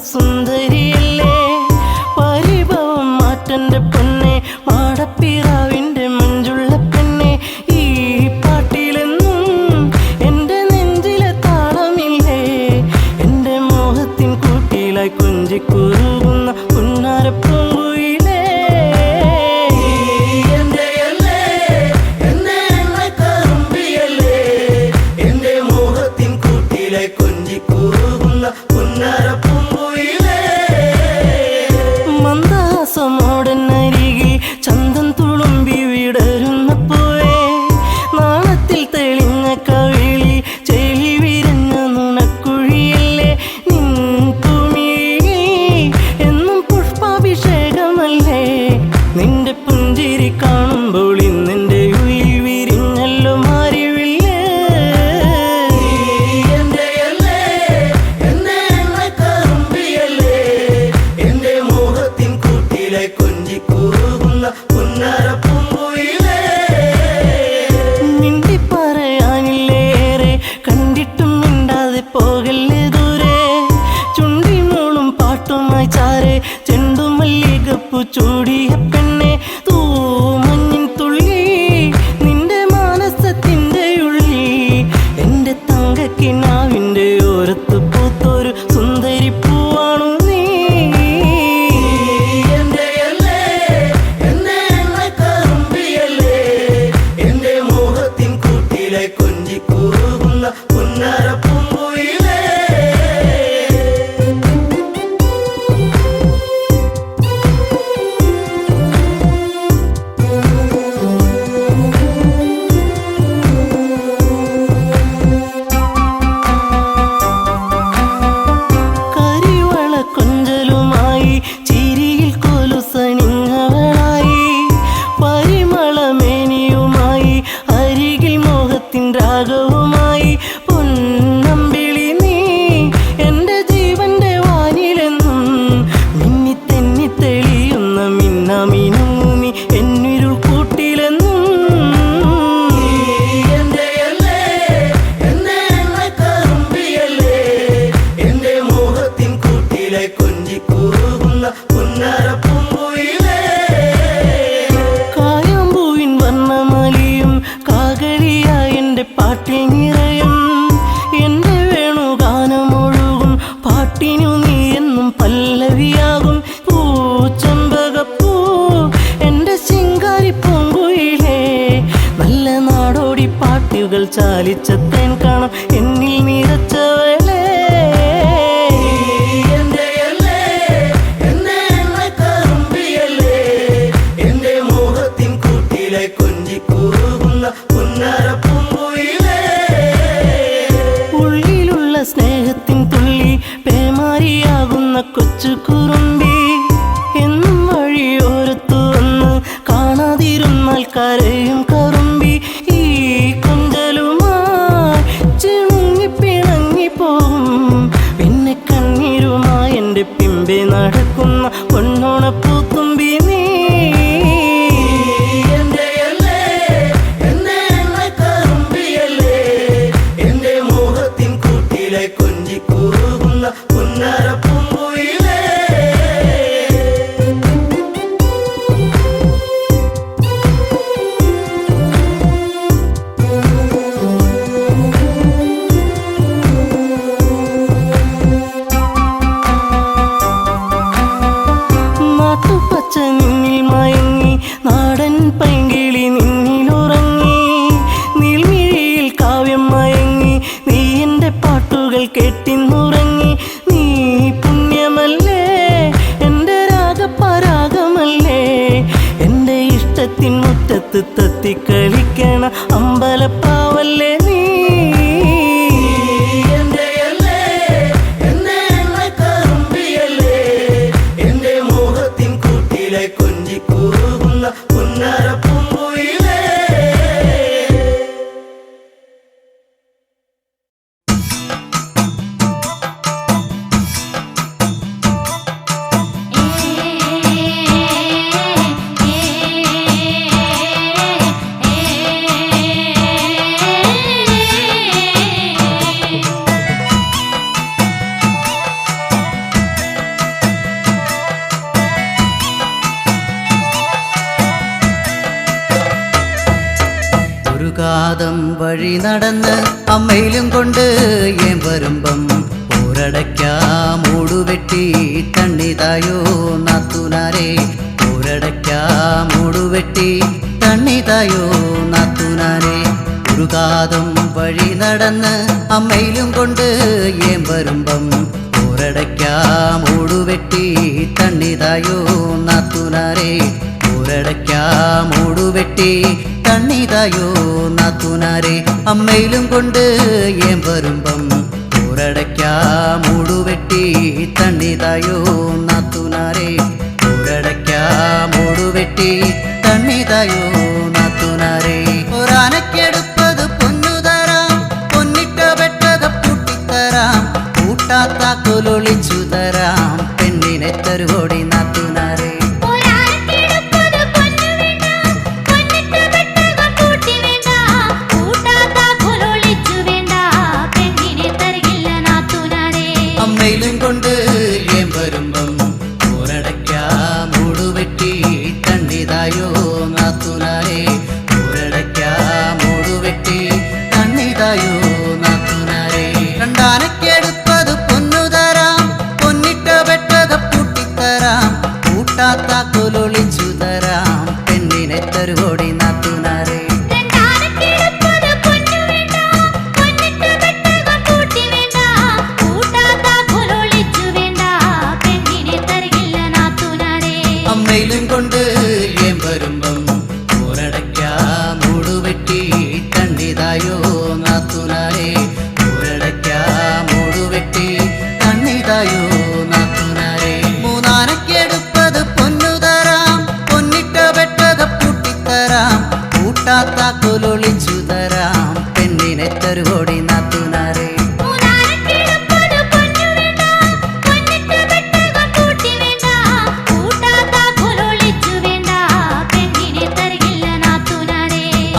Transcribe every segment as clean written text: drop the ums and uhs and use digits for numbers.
സുന്ദരിയല്ലേ പരിഭവം മാറ്റന്റെ പൊന്നെ മാടപ്പിറാവിന്റെ മഞ്ചുള്ള പെണ്ണെ ഈ പാട്ടിലെന്നും എന്റെ നെഞ്ചിലെ താളമില്ലേ എന്റെ മോഹത്തിൻ കൂട്ടിലായി കൊഞ്ചിക്കുറുകുന്ന പുന്നാരപ്പൂങ്കുയിലേ മന്ദാസമോടനരികിൽ ചന്തം തുളുമ്പി വിടരുന്ന പൂവേ നാണത്തിൽ തെളിഞ്ഞ കവിളിൽ ചെളി വിരിഞ്ഞ നുണക്കുഴിയല്ലേ നിൻ തുമിഴിയിൽ എന്നും പുഷ്പാഭിഷേകമല്ലേ നിന്റെ പുഞ്ചിരി കാണുമ്പോൾ ഇന്നെന്റെ ഉയിൽ വിരിഞ്ഞല്ലോ മാറിവില്ലേ മിണ്ടി പറയാനില്ലേറെ കണ്ടിട്ടും മിണ്ടാതെ പോകല്ലേ ദൂരെ ചുണ്ടി മൂളും പാട്ടുമായി ചാരെ ചെണ്ടുമല്ലികപ്പൂ ചൂടിയ പെണ്ണെ തൂമഞ്ഞിൻ തുള്ളി നിന്റെ മാനസത്തിന്റെ ഉള്ളി എന്റെ തങ്കക്കിനാവിന്റെ ഓരത്ത് പൂത്തൊരു സുന്ദരി പൂവാണു നീ കരിവള കൊഞ്ചലുമായി ചിരിയിൽ കൊലുസണിഞ്ഞവളായി പരിമളമേനിയുമായി അരികിൽ മോഹത്തിൻ രാഗവുമായി പൊന്നമ്പിളി നീ എന്റെ ജീവന്റെ വാനിലെന്നും മിന്നി തെന്നി തെളിയുന്ന മിന്നാമിനുങ്ങി എന്നിരുൾ കൂട്ടിലെന്നും കായാമ്പൂവിൻ വർണ്ണമലിയും കാകളിയായി എന്റെ പാട്ടിൽ നിറയും എന്റെ വേണുഗാനമൊഴുകും പാട്ടിനു നീ എന്നും പല്ലവിയാകും പൂച്ചമ്പകപ്പൂ എന്റെ ശിങ്കാരി പൂങ്കുയിലേ നല്ല നാടോടി പാട്ടുകൾ ചാലിച്ച തേൻ കാണാം എന്നിൽ നിറച്ചവളേ ഉള്ളിലുള്ള സ്നേഹത്തിൻ തുള്ളി പേമാരിയാകുന്ന കൊച്ചു കുറുമ്പി എന്നും വഴിയോരത്തു വന്ന് കാണാതിരുന്നാൽ കരയും കറുമ്പി ഈ കൊഞ്ചലുമായി ചിണുങ്ങി പിണങ്ങിപ്പോകും പിന്നെ കണ്ണീരുമായി എന്റെ പിമ്പെ നടക്കുന്ന പൊന്നോണപ്പൂത്തുമ്പി നീ നാട്ടുപച്ച നിന്നിൽ മയങ്ങി നാടൻ പൈങ്കിളി നിന്നിലുറങ്ങി നീൽമിഴിയിൽ കാവ്യം മയങ്ങി നീ എന്റെ പാട്ടുകൾ കെട്ടിന്നുറങ്ങി നീ പുണ്യമല്ലേ എന്റെ രാഗപരാഗമല്ലേ എന്റെ ഇഷ്ടത്തിൻ മുറ്റത്ത് തത്തിക്കളിക്കണ അമ്പലപ്പാവല്ലേ നീ ए കാതം വഴി നടന്ന് അമ്മയിലും കൊണ്ട് ഏൻ വരുമ്പം ഒരടയ്ക്കാ മൂടുവെട്ടി തണ്ണിതായോ നാത്തൂനാരെ ഒരടയ്ക്കാ മൂടുവെട്ടി തണ്ണിതായോ നാത്തൂനാരെ ഒരു കാതം വഴി നടന്ന് അമ്മയിലും കൊണ്ട് ഏൻ വരുമ്പം ഒരടയ്ക്കാ മൂടുവെട്ടി തണ്ണിതായോ നാത്തൂനാരെ ഒരടയ്ക്കാ മൂടുവെട്ടി തണ്ണിതായോ നാത്തൂനാരെ അമ്മയിലും കൊണ്ട് ഏൻ വരുമ്പം ഒരടയ്ക്കാ മൂടുവെട്ടി തണ്ണിതായോ നാത്തൂനാരെ ഒരടയ്ക്കാ മൂടുവെട്ടി തണ്ണിതായോ നാത്തൂനാരെ ഒരാനക്കെടുപ്പത് പൊന്നു തരാം പൊന്നിട്ട വെട്ടക പൂട്ടിത്തരാം കൂട്ടാത്താക്കൊലൊളിച്ചു തരാം പെണ്ണിനെ തരുവോടി നാത്തൂനാരെ അമ്മയിലും കൊണ്ട് ഏൻ വരുമ്പം ഒരടയ്ക്കാ മൂടുവെട്ടി തണ്ണിതായോ നാത്തൂനാരെ ഒരടയ്ക്കാ മൂടുവെട്ടി തണ്ണിതായോ നാത്തൂനാരെ രണ്ടാനക്കെടുപ്പത് പൊന്നു തരാം പൊന്നിട്ട വെട്ടക പൂട്ടിത്തരാം കൂട്ടാത്താക്കൊലൊളിച്ചു തരാം പെണ്ണിനെ തരുവോടി നാത്തൂനാരെ അമ്മയിലും കൊണ്ട് ഏൻ വരുമ്പം ഒരടയ്ക്കാ മൂടുവെട്ടി തണ്ണിതായോ നാത്തൂനാരെ ഒരടയ്ക്കാ മൂടുവെട്ടി തണ്ണിതായോ നാത്തൂനാരെ മൂന്നാനക്കെടുപ്പത് പൊന്നു തരാം പൊന്നിട്ട വെട്ടക പൂട്ടിത്തരാം കൂട്ടാത്താക്കൊലൊളിച്ചു തരാം പെണ്ണിനെ തരുവോടി നാത്തൂനാരെ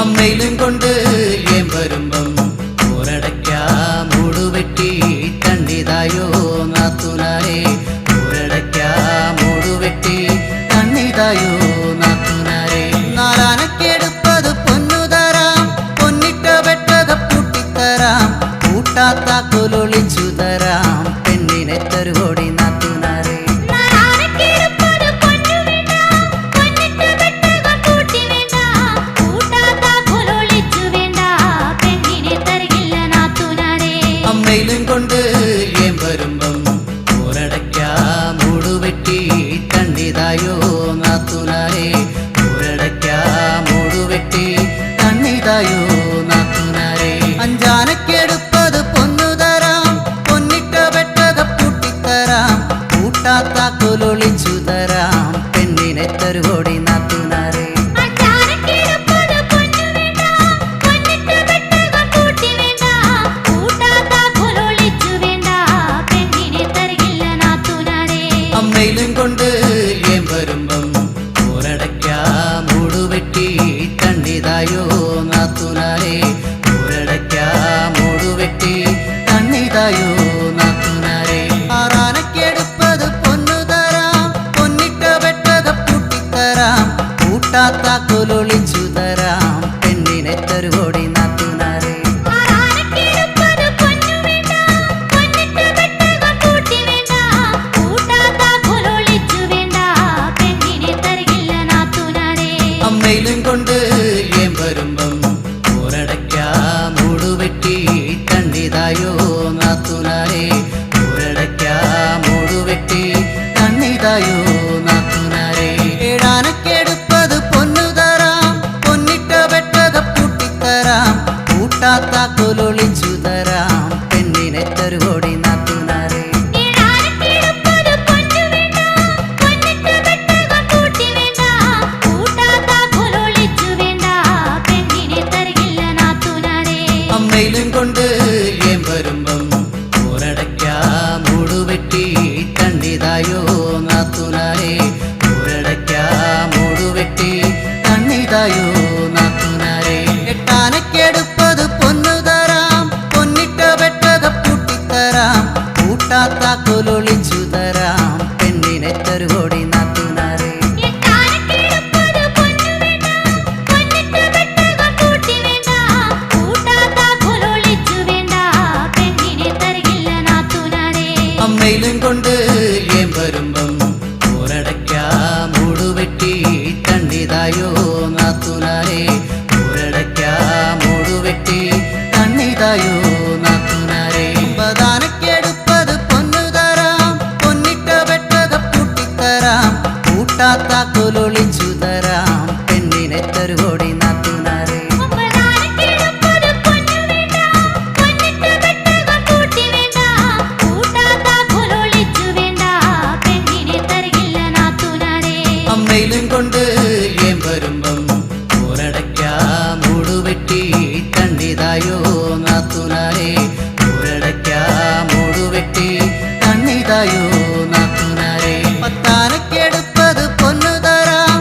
അമ്മയിലും കൊണ്ട് ഏൻ വരുമ്പം ഒരടയ്ക്കാ മൂടുവെട്ടി തണ്ണിതായോ നാത്തൂനാരെ ഒരടയ്ക്കാ മൂടുവെട്ടി തണ്ണിതായോ നാത്തൂനാരെ നാലാനക്കെടുപ്പത് പൊന്നു തരാം പൊന്നിട്ട വെട്ടക പൂട്ടിത്തരാം കൂട്ടാത്താക്കൊലൊളിച്ചു തരാം പെണ്ണിനെ തരുവോടി നാത്തൂനാരെ അമ്മയിലും കൊണ്ട് ഏൻ വരുമ്പം ഒരടയ്ക്കാ മൂടുവെട്ടി തണ്ണിതായോ നാത്തൂനാരെ ഒരടയ്ക്കാ മൂടുവെട്ടി തണ്ണിതായോ നാത്തൂനാരെ അഞ്ചാനക്കെടുപ്പത് പൊന്നു തരാം പൊന്നിട്ട വെട്ടക പൂട്ടിത്തരാം കൂട്ടാത്താക്കൊലൊളിച്ചു തരാം പെണ്ണിനെ തരുവോടി നാത്തൂനാരെ അമ്മയിലും കൊണ്ട് ഏൻ വരുമ്പം ഒരടയ്ക്കാ മൂടുവെട്ടി തണ്ണിതായോ നാത്തൂനാരെ ഒരടയ്ക്കാ മൂടുവെട്ടി തണ്ണിതായോ നാത്തൂനാരെ ആറാനക്കെടുപ്പത് പൊന്നു തരാം പൊന്നിട്ട വെട്ടക പൂട്ടിത്തരാം കൂട്ടാത്താക്കൊലൊളിച്ചു തരാം പെണ്ണിനെ തരുവോടി നാത്തൂനാരെ അമ്മയിലും കൊണ്ട് ഏൻ വരുമ്പം ഒരടയ്ക്കാ മൂടുവെട്ടി തണ്ണിതായോ നാത്തൂനാരെ ഒരടയ്ക്കാ മൂടുവെട്ടി തണ്ണിതായോ നാത്തൂനാരെ ഏഴാനക്കെടുപ്പത് പൊന്നു തരാം പൊന്നിട്ട വെട്ടക പൂട്ടിത്തരാം കൂട്ടാത്താക്കൊലൊളിച്ചു തരാം പെണ്ണിനെ തരുവോടി നാത്തൂനാരെ അമ്മയിലും കൊണ്ട് ഏൻ വരുമ്പം ഒരടയ്ക്കാ മൂടുവെട്ടി തണ്ണിതായോ നാത്തൂനാരെ ഒരടയ്ക്കാ മൂടുവെട്ടി തണ്ണിതായോ നാത്തൂനാരെ എട്ടാനക്കെടുപ്പത് പൊന്നു തരാം പൊന്നിട്ട വെട്ടക പൂട്ടിത്തരാം കൂട്ടാത്താക്കൊലൊളിച്ചു തരാം പെണ്ണിനെ തരുവോടി നാത്തൂനാരെ വരുമ്പം ഊരടയ്ക്കാ മൂടുവെട്ടി തണ്ണിതായോ നാത്തുനാരെ ഊരടയ്ക്കാ മൂടുവെട്ടി തണ്ണിതായോ നാത്തുനാരെ പ്രധാനക്കെടുപ്പത് പൊന്നു തരാം പൊന്നിട്ട വെട്ടക പൂട്ടിത്തരാം കൂട്ടാത്ത കൊലൊളിച്ചു തരാം പെണ്ണിനെ തരുവോടി നാത്തുനാരെ അമ്മയിലും കൊണ്ട് ഏം വരുമ്പം ഊരടയ്ക്കാ മൂടുവെട്ടി തണ്ണിതായോ നാത്തുനാരെ ഊരടയ്ക്കാ മൂടുവെട്ടി തണ്ണിതായോ നാത്തുനാരെ പത്താനക്കെടുപ്പത് പൊന്നു തരാം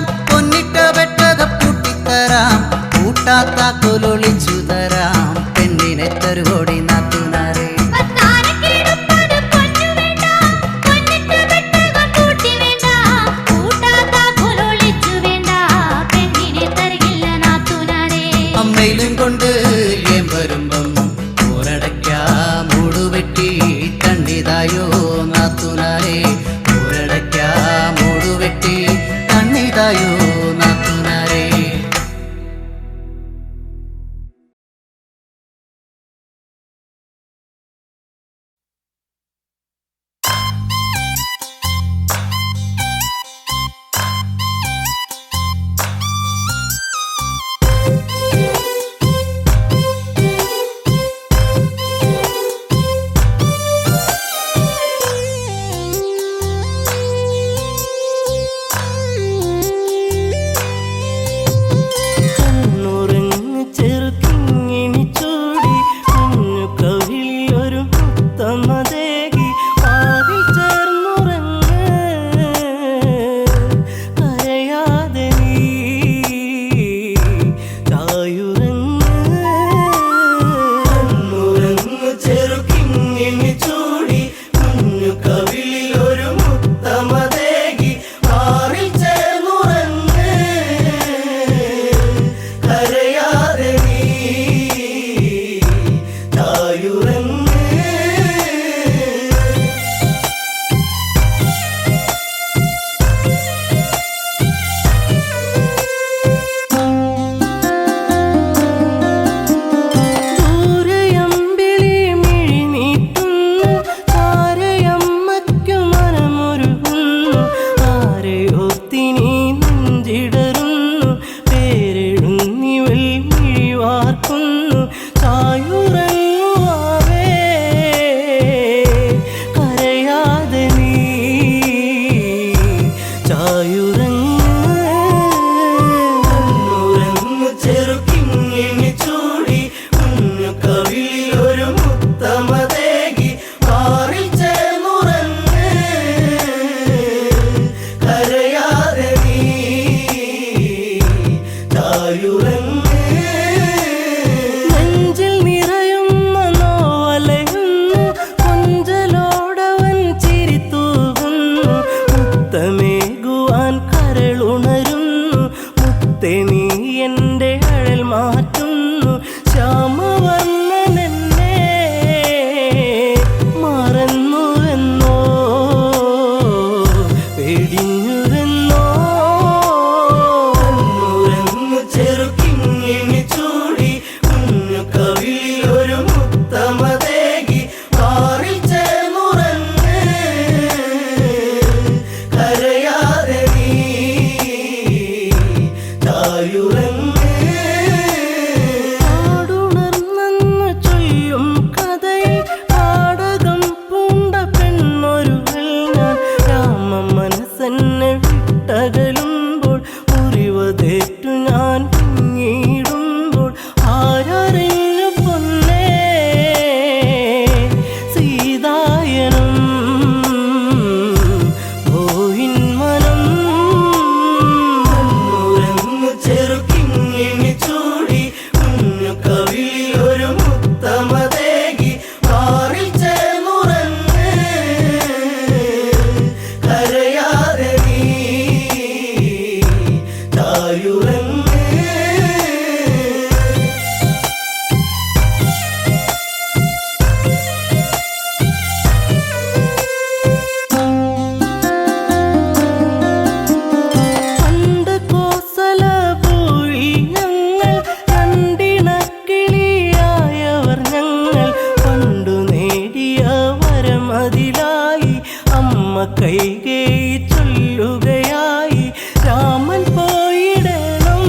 കൈകേയി ചൊല്ലുകയായി രാമൻ പോയിടണം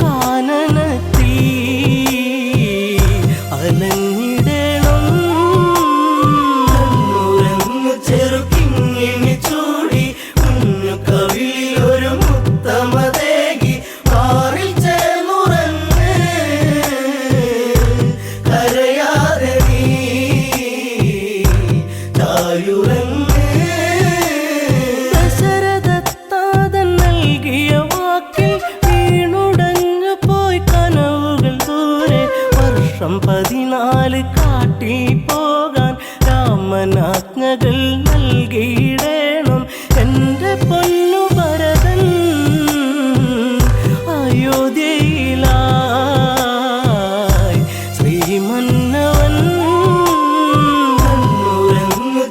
കാനനത്തിൽ അലഞ്ഞിടണം ചെറുക്കിങ്ങിണി ചൂടി കുഞ്ഞു കവിളിൽ ഒരു മുത്തമതേകി മാറിൽ ചേർന്നുറങ്ങ് കരയാതെ നീ ചായുറങ്ങ് ദശരഥത്താതൻ നൽകിയ വാക്കിൽ വീണുടഞ്ഞു പോയി കനവുകൾ ദൂരെ വർഷം 14 കാട്ടിൽ പോകാൻ രാമനാജ്ഞകൾ നൽകിയിടേണം എൻ്റെ പൊന്നു ഭരതൻ അയോധ്യയിലായി ശ്രീമന്നവൻ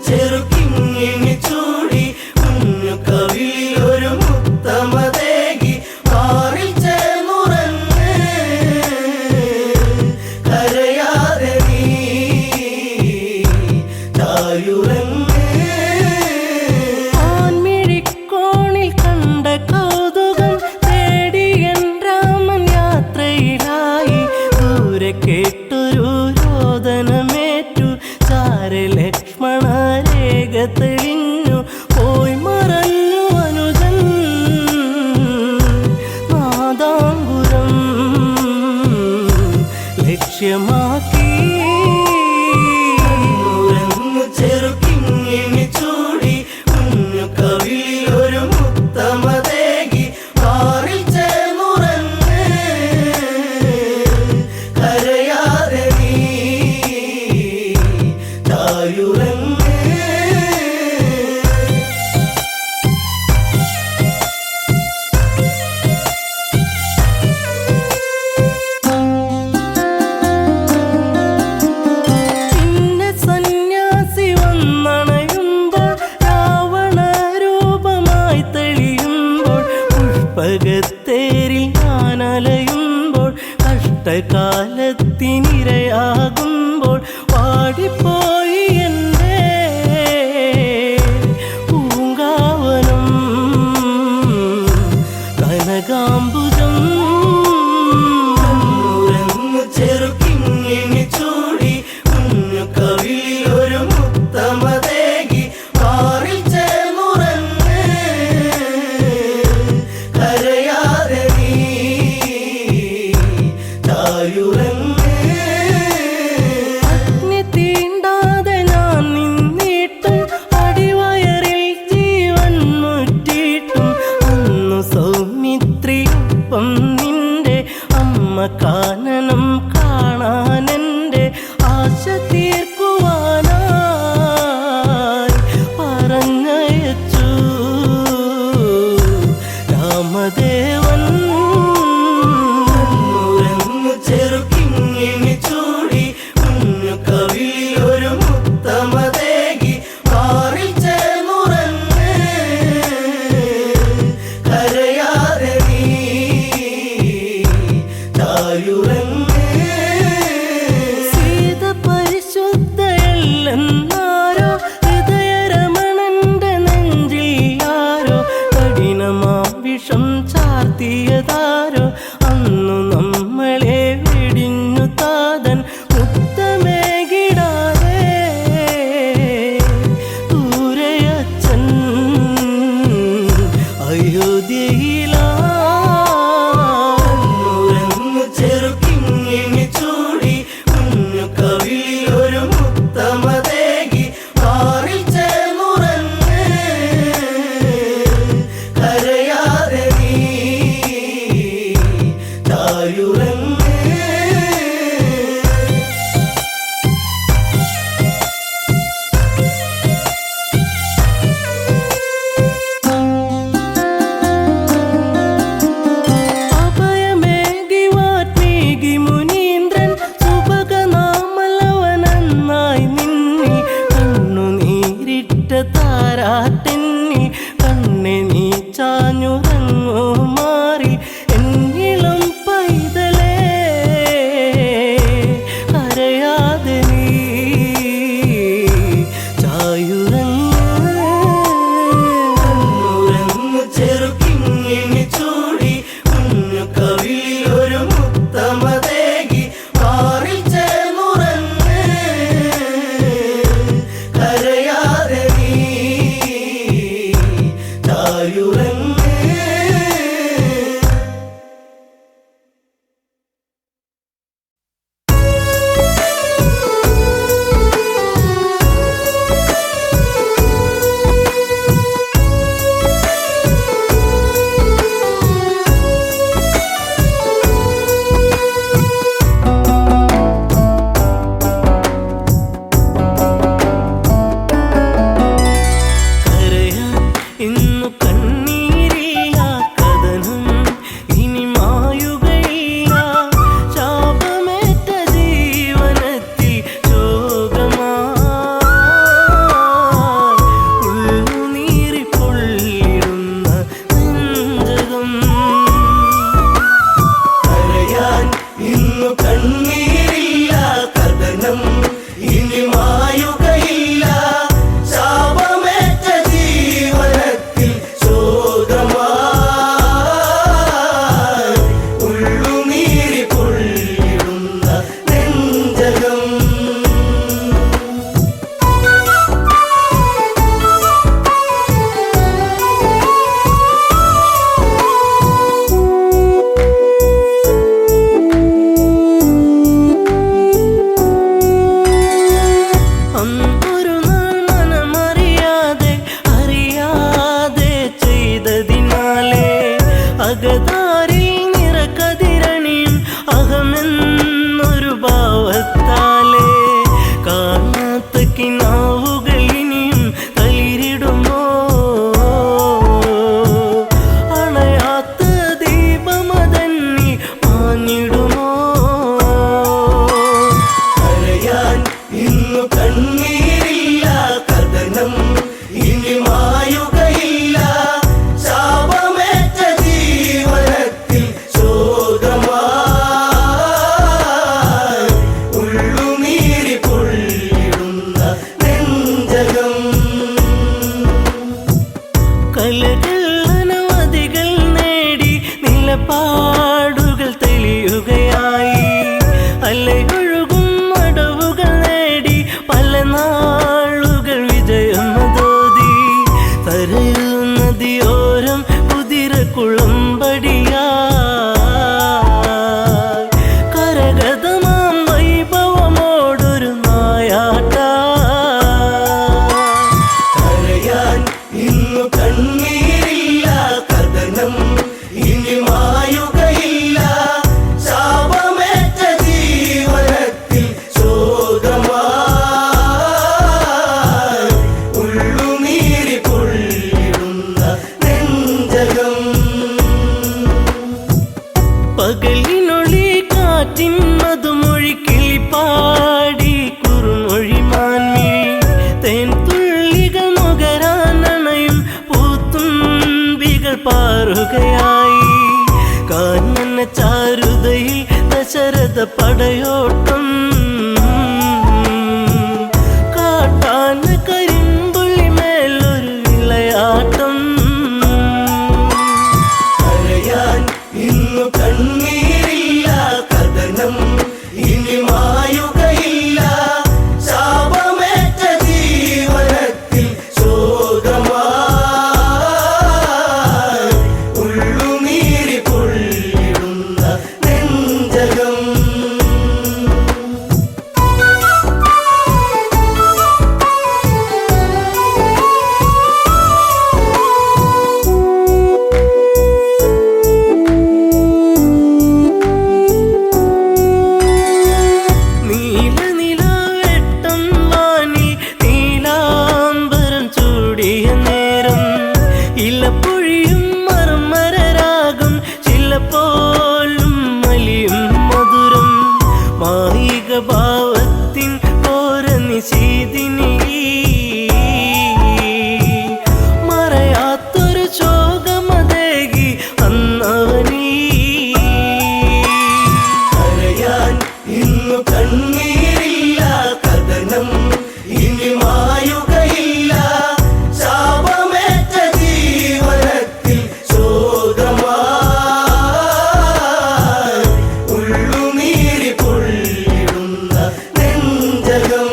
ചെറുക്കിങ്ങിണി ചൂടി കുഞ്ഞു കവിളിൽ ഒരു മുത്തമതേകി മാറിൽ ചേർന്നുറങ്ങ് കരയാതെ നീ ചായുറങ്ങ് ആൺമിഴിക്കോണിൽ കണ്ട കൗതുകം തേടി എൻ രാമൻ യാത്രയിലായി ദൂരെ കേട്ടൊരു രോദനമേറ്റു ചാരെ ലക്ഷ്മണ രേഖ തെളിഞ്ഞു പോയി മറഞ്ഞു അനുജൻ നാദാംബുരം ലക്ഷ്യമാക്കി ചെറുക്കിങ്ങിണി ചൂടി കുഞ്ഞു കവിളിൽ ഒരു മുത്തമതേകി മാറിൽ ചേർന്നുറങ്ങ് കരയാതെ നീ ചായുറങ്ങ് പിന്നെ സന്യാസി വന്നണയുമ്പോൾ രാവണ രൂപമായി തെളിയുമ്പോൾ പുഷ്പകത്തേരിൽ ഞാൻ അലയുമ്പോൾ കഷ്ടകാലത്തിനിരയാകുമ്പോൾ വാടിപ്പോയി എൻ്റെ പൂങ്കാവനം കനകാംബുജം ചെറുക്കിങ്ങിണി ചൂടി കുഞ്ഞു കവിളിൽ ഒരു മുത്തമതേകി മാറിൽ ചേർന്നുറങ്ങ് കരയാതെ നീ ചായുറങ്ങ് അഗ്നി തീണ്ടാതെ ഞാൻ നിന്നിട്ടും അടിവയറിൽ ജീവൻ മുറ്റിയിട്ടും അന്നു സൗമിത്രിയൊപ്പം നിന്റെ അമ്മ കാനനം കാണാനെൻ്റെ ആശ തീർക്കുവാനായി പറഞ്ഞയച്ചു രാമദേവൻ ചെറുക്കിങ്ങിണി ചൂടി കുഞ്ഞു കവിളിൽ ഒരു മുത്തമതേകി മാറിൽ ചേർന്നുറങ്ങ് കരയാതെ നീ ചായുറങ്ങ് സീത പരിശുദ്ധയല്ലെന്നാരോ ഹൃദയരമണന്റെ നെഞ്ചിൽ ആരോ കഠിനമാം വിഷം ചാർത്തിയതാരോ അന്നു നമ്മളെ വെടിഞ്ഞു താതൻ മുത്തമേകിടാതെ ദൂരയച്ചൻ അയോധ്യയിലാ ചെറുക്കിങ്ങിണി ചൂടി കുഞ്ഞു കവിളിൽ ഒരു മുത്തമതേകി മാറിൽ ചേർന്നുറങ്ങ് കരയാതെ നീ ചായുറങ്ങ് അഭയമേകി വാത്മീകി മുനീന്ദ്രൻ സുഭഗനാമലവനെന്നായി നിന്നിൽ കണ്ണുനീരിട്ട താരാട്ടെന്നിൽ കണ്ണെ നീ ചാഞ്ഞുറങ്ങോ മാറി എന്നിളം പൈതലേ കരയാതെ നീ ചായുറങ്ങ് മാറുകയായി. കാനന ചാരുതയിൽ ദശരഥ പടയോട്ടം, കാട്ടാന കരിമ്പുള്ളി മേലൊരു വിളയാട്ടം. കരയാൻ ഇന്നു കണ്ണീരില്ല, കഥനം ഇനി മായുകയില്ല. ശാപമേറ്റ ജീവനത്തിൽ ശോകമായി ഉള്ളുനീരി പൊള്ളിടുന്ന നെഞ്ചകം. നീലനിലാവെട്ടം വാനിൽ നീലാംബരം ചൂടിയ നേരം, ഇലപ്പൊഴിയും മർമരരാഗം ചിലപ്പോലും മലിയും മധുരം. മായിക ഭാവത്തിൻ ഓര നിശീതിനി, മറയാത്തൊരു ശോകമതേകി അന്നവനീ. കരയാൻ ഇന്നു കണ്ണീരില്ല, കഥനം ഇനി മായുകയില്ല. ശാപമേറ്റ ജീവനത്തിൽ ശോകമായി ഉള്ളുനീരി പൊള്ളിടുന്ന നെഞ്ചകം.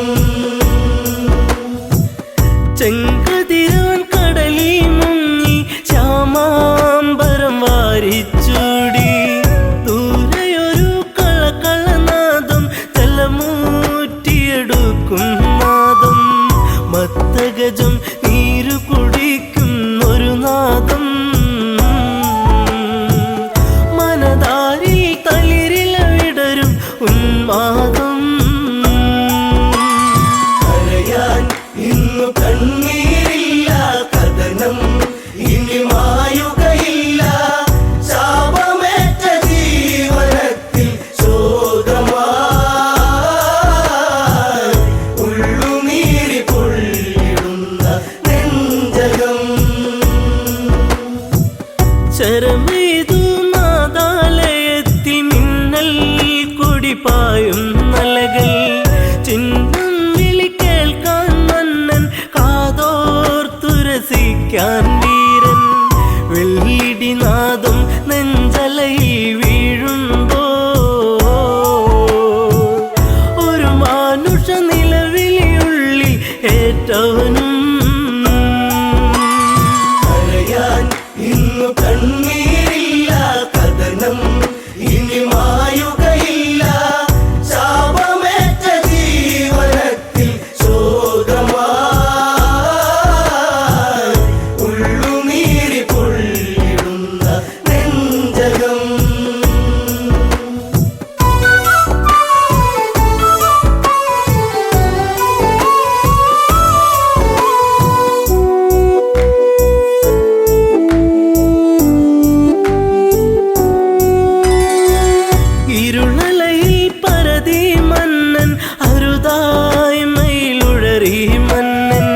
ചെങ്കതിരവൻ കടലിൽ മുങ്ങി ശ്യാമാംബരം വാരിച്ചൂടി. ദൂരെയൊരു കളകളനാദം തലമൂറ്റിയെടുക്കും നാദം. മത്തഗജം നീരു കുടിക്കും ഒരു നാദം. മനതാരിൽ തളിരില വിടരും ഉന്മാദം. കരയാൻ ഇന്നു കണ്ണീരില്ല, കഥനം ഇനി മായുകയില്ല. ശാപമേറ്റ ജീവനത്തിൽ ശോകമായി ഉള്ളുനീരി പൊള്ളിടുന്ന നെഞ്ചകം. ശരമേതു നാദാലയത്തിൽ മിന്നൽ കുടിപ്പായും നലകൾ. ചിഹ്നം വിളി കേൾക്കാൻ മന്നൻ, കാതോർത്തുരസിക്കാൻ വീരൻ. വെള്ളിടിനാദം നെഞ്ചലയിൽ വീഴുമ്പോ ഒരു മാനുഷ നിലവിളിയുള്ളിൽ ഏറ്റവനും. കരയാൻ ഇന്നു കണ്ണീരില്ല, കഥനം ഇനി മായുകയില്ല. ശാപമേറ്റ ജീവനത്തിൽ ശോകമായി ഉള്ളുനീരി പൊള്ളിടുന്ന നെഞ്ചകം. ഇരുളലയിൽ പരതി മന്നൻ, അരുതായ്മയിലുഴറി മന്നൻ.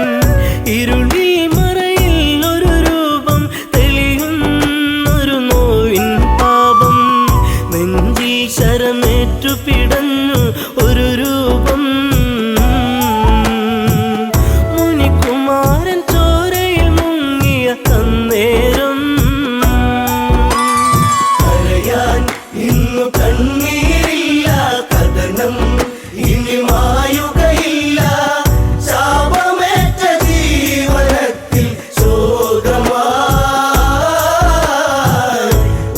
ഇരുളിൽ മറയിൽ ഒരു രൂപം, തെളിയുന്നൊരു നോവിൻ പാപം. നെഞ്ചിൽ ശരമേറ്റു പിടഞ്ഞു ഒരു രൂപം. മുനികുമാരൻ ചോരയിൽ മുങ്ങിയ അന്നേരം. കരയാൻ ഇന്നു കണ്ണീരില്ല, കഥനം ഇനി മായുകയില്ല. ശാപമേറ്റ ജീവനത്തിൽ ശോകമായി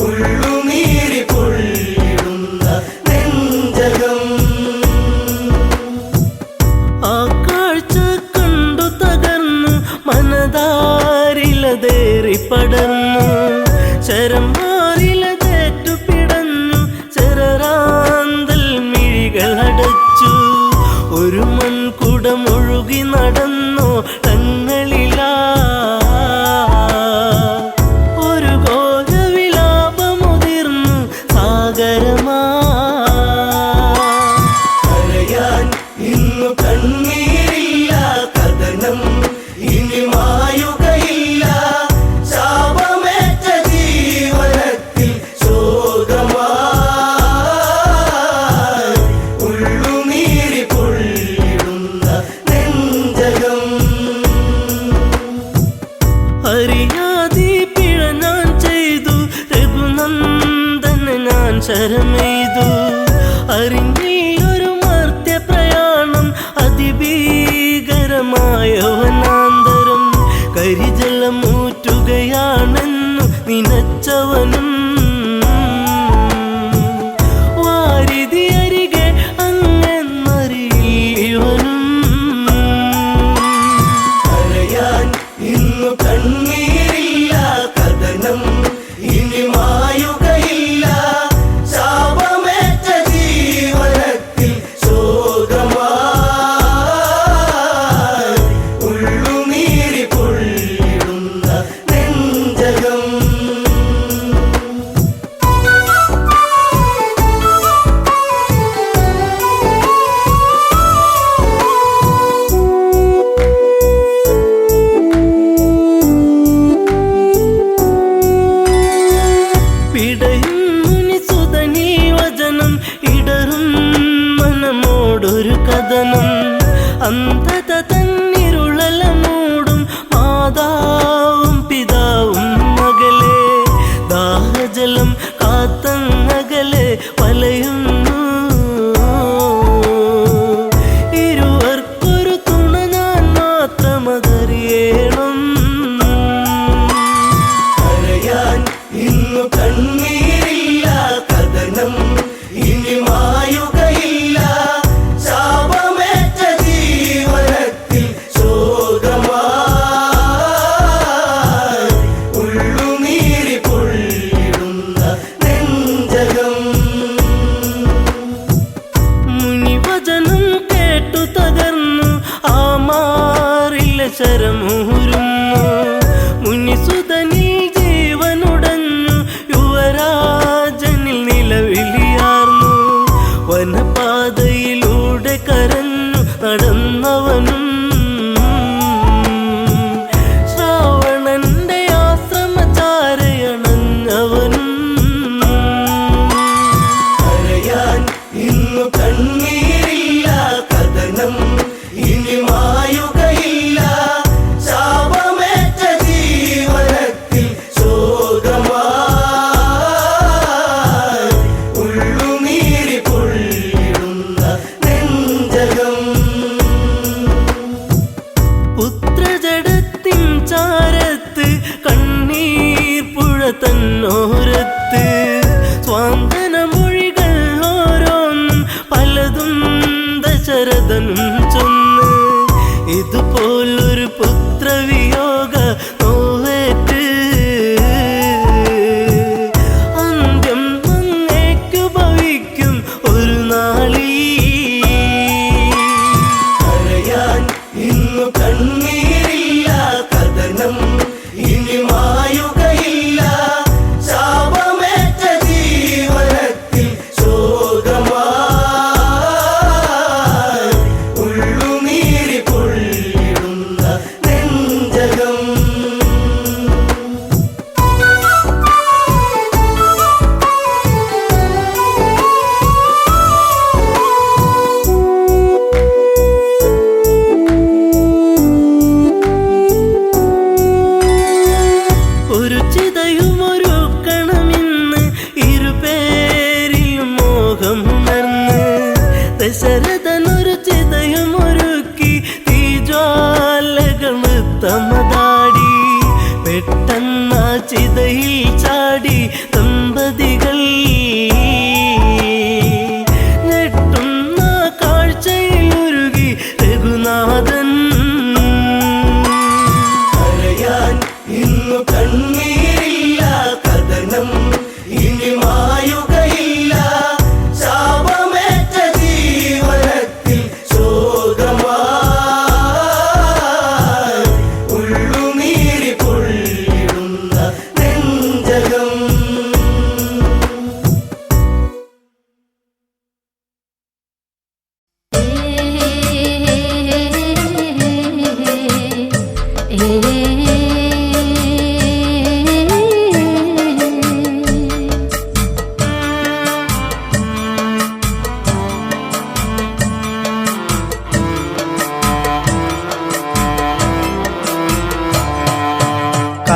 ഉള്ളുനീരി പൊള്ളിടുന്ന നെഞ്ചകം. ആ കാഴ്ച കണ്ടു തകർന്നു മനതാരിലതേറി പടർന്നു. ശരം മാറിലതേറ്റു പിടഞ്ഞു, ശരറാന്തൽ മിഴികൾ അടച്ചു. ഒരു മൺകുടം ഒഴുകി നടന്നു തങ്ങളിലാ. ഒരു ഘോരവിലാപമുതിർന്നു സാഗരമാ. കരയാൻ ഇന്നു കണ്ണീരില്ല, കഥനം ഇനി മായുകയില്ല. ശാപമേറ്റ ജീവനത്തിൽ അറിയാതെ പിഴ ഞാൻ ചെയ്തു, രഘുനന്ദന് ഞാൻ ശരമെയ്തു. അറിഞ്ഞില്ലൊരു മർത്യ പ്രയാണം, അതിഭീകരമായ വനാന്തരം. കരിജലമൂറ്റുകയാണെന്നു നിനച്ചവനും വാരിധി അരികെ അങ്ങെന്നറിയിവനും. കരയാൻ ഇന്നു കണ്ണീരില്ല, കഥനം ഇനി മായുകയില്ല. ശാപമേറ്റ ജീവനത്തിൽ ശോകമായി ഉള്ളുനീരി പൊള്ളിടുന്ന നെഞ്ചകം. പിടയും മുനിസുതനീ വചനം, ഇടറും മനമോടൊരു കഥനം. അന്ധത തന്നിരുളല മൂടും മാതാവും പിതാവും മകളെ. ദാഹജലം കാത്തങ്ങകലെ വലയുന്നു, ഇരുവർക്കൊരു തുണ ഞാൻ മാത്രമതറിയണം. കരയാൻ ഇന്നു കണ്ണീരില്ല, കഥനം ഇനി മായുകയില്ല. ശാപമേറ്റ ജീവനത്തിൽ ശോകമായി ഉള്ളുനീരി പൊള്ളിടുന്ന നെഞ്ചകം. മുനിവചനം കേട്ടു തകർന്നു, ആ മാറില്ല ശരമൂരുന്നു. മുനിസുതനിൽ ജീവനുടഞ്ഞു, യുവരാജനിൽ നിലവിളിയാർന്നു. വനപാതയിലൂടെ കരഞ്ഞു നടന്നവനും, ശ്രാവണന്റെ ആശ്രമചാരയണഞ്ഞവനും. കരയാൻ ഇന്നു കണ്ണീരില്ല, കഥനം ഇനി മായുകയില്ല. ശാപമേറ്റ ജീവനത്തിൽ ശോകമായി ഉള്ളുനീരി പൊള്ളിടുന്ന നെഞ്ചകം. പുത്രജടത്തിൻ ചാരത്ത്, കണ്ണീർ പുഴ തന്നോരത്ത്. സ്വാന്തനമൊഴികൾ ഓരോന്നും പലതും ദശരഥനും ചൊന്ന്. ഇതുപോലൊരു പുത്രവിയോഗ നോവേറ്റ് അന്ത്യം അങ്ങേക്കു ഭവിക്കും ഒരു നാളിൽ. കരയാൻ ഇന്നു കണ്ണീരില്ല, കഥനം ഇനി മായുകയില്ല. ശാപമേറ്റ ജീവനത്തിൽ ശോകമായി ഉള്ളുനീരി പൊള്ളിടുന്ന നെഞ്ചകം. ഒരു ചിതയുമൊരുക്കണമെന്ന് ഇരുപേരിലും മോഹമുണർന്ന്. ദശരഥനൊരു ചിതയുമൊരുക്കി, തീജ്വാലകൾ നൃത്തമതാടി. പെട്ടെന്ന ചിതയിൽ ചാടി ദമ്പതികൾ. ഞെട്ടുന്ന കാഴ്ചയിലുരുകി രഘുനാഥൻ. കരയാൻ ഇന്നു കണ്ണീരില്ല, കഥനം ഇനി മായുകയില്ല. ശാപമേറ്റ ജീവനത്തിൽ ശോകമായി ഉള്ളുനീരി പൊള്ളിടുന്ന നെഞ്ചകം.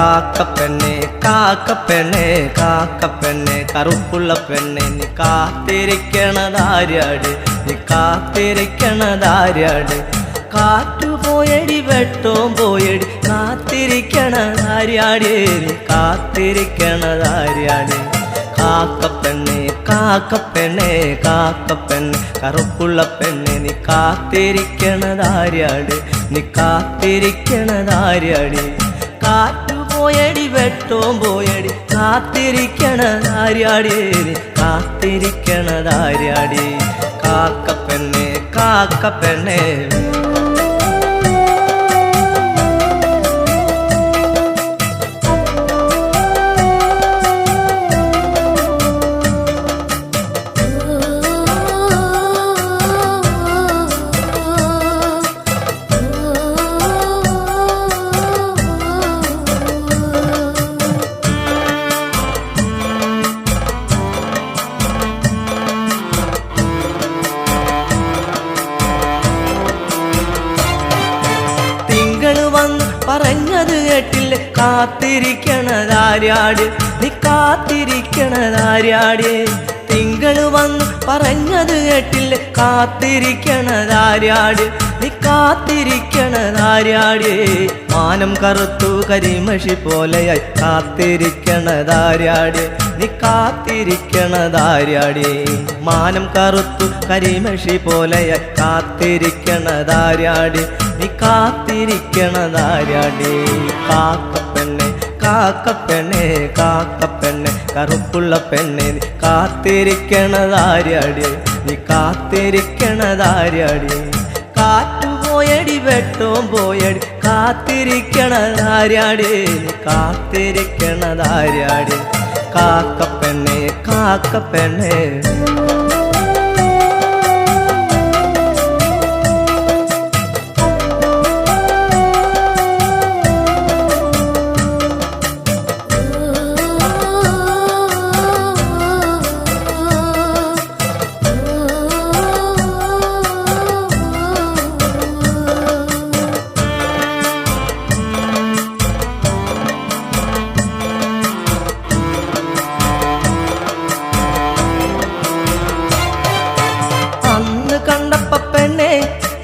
കാക്കപ്പെണ്ണെ കാക്കപ്പെണ്ണെ കാക്കപ്പെണ്ണെ കറുപ്പുള്ള പെണ്ണെ നീ കാത്തിരിക്കണതാര്യാട് നീ കാത്തിരിക്കണതാര്യാട് കാറ്റു പോയടി വെട്ടോം പോയടി കാത്തിരിക്കണതാര്യാടേ നീ കാത്തിരിക്കണതാര്യാട് കാക്കപ്പെണ്ണെ കാക്കപ്പെണ്ണെ കാക്കപ്പെണ്ണെ കറുപ്പുള്ള പെണ്ണെ നീ കാത്തിരിക്കണതാര്യാട് നീ കാത്തിരിക്കണതാര്യാട് കാറ്റു പോയടി വെട്ടോം പോയടി കാത്തിരിക്കണതാര്യാടേ നീ കാത്തിരിക്കണതാര്യാടേ കാക്കപ്പെണ്ണെ കാക്കപ്പെണ്ണെ പറഞ്ഞത് കേട്ടില്ലേ കാത്തിരിക്കണതാര്യാട് നീ കാത്തിരിക്കണതാര്യാടേ തിങ്കള് വന്ന് പറഞ്ഞത് കേട്ടില്ലേ കാത്തിരിക്കണതാര്യാട് നീ കാത്തിരിക്കണതാര്യാടേ മാനം കറുത്തു കരിമഷി പോലെയായി കാത്തിരിക്കണതാര്യാട് നീ കാത്തിരിക്കണതാര്യാടേ മാനം കറുത്തു കരിമഷി പോലെയായി കാത്തിരിക്കണതാര്യാട് നീ കാത്തിരിക്കണതാര്യാടേ കാക്കപ്പെണ്ണെ കാക്കപ്പെണ്ണെ കാക്കപ്പെണ്ണെ കറുപ്പുള്ള പെണ്ണെ നീ കാത്തിരിക്കണതാര്യാടേ നീ കാത്തിരിക്കണതാര്യാടേ കാറ്റു പോയടി വെട്ടോം പോയടി കാത്തിരിക്കണതാര്യാടേ നീ കാത്തിരിക്കണതാര്യാടേ കാക്കപ്പെണ്ണെ കാക്കപ്പെണ്ണെ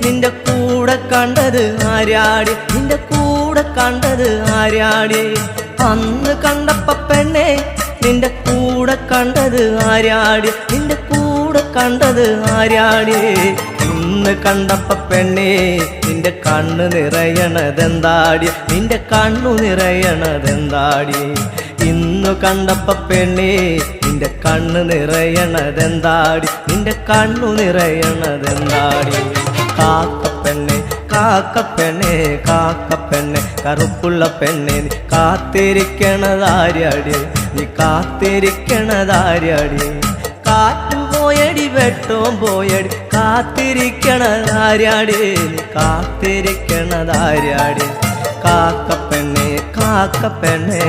നിന്റെ കൂടെ കണ്ടത് ആര്യാടി നിന്റെ കൂടെ കണ്ടത് ആര്യാടി അന്ന് കണ്ടപ്പ പെണ്ണെ നിന്റെ കൂടെ കണ്ടത് ആര്യാടി നിന്റെ കൂടെ കണ്ടത് ആര്യാടി ഇന്ന് കണ്ടപ്പ പെണ്ണെ നിന്റെ കണ്ണു നിറയണതെന്താടി നിന്റെ കണ്ണു നിറയണതെന്താടി ഇന്നു കണ്ടപ്പ പെണ്ണെ നിന്റെ കണ്ണു നിറയണതെന്താടി നിന്റെ കണ്ണു നിറയണതെന്താടി കാക്കപ്പെണ്ണെ കാക്കപ്പെണ്ണെ കാക്കപ്പെണ്ണെ കറുപ്പുള്ള പെണ്ണെ നീ കാത്തിരിക്കണതാര്യാടി നീ കാത്തിരിക്കണതാര്യാടി കാറ്റു പോയടി വെട്ടോം പോയടി കാത്തിരിക്കണതാര്യാടി നീ കാത്തിരിക്കണതാര്യാടി കാക്കപ്പെണ്ണെ കാക്കപ്പെണ്ണെ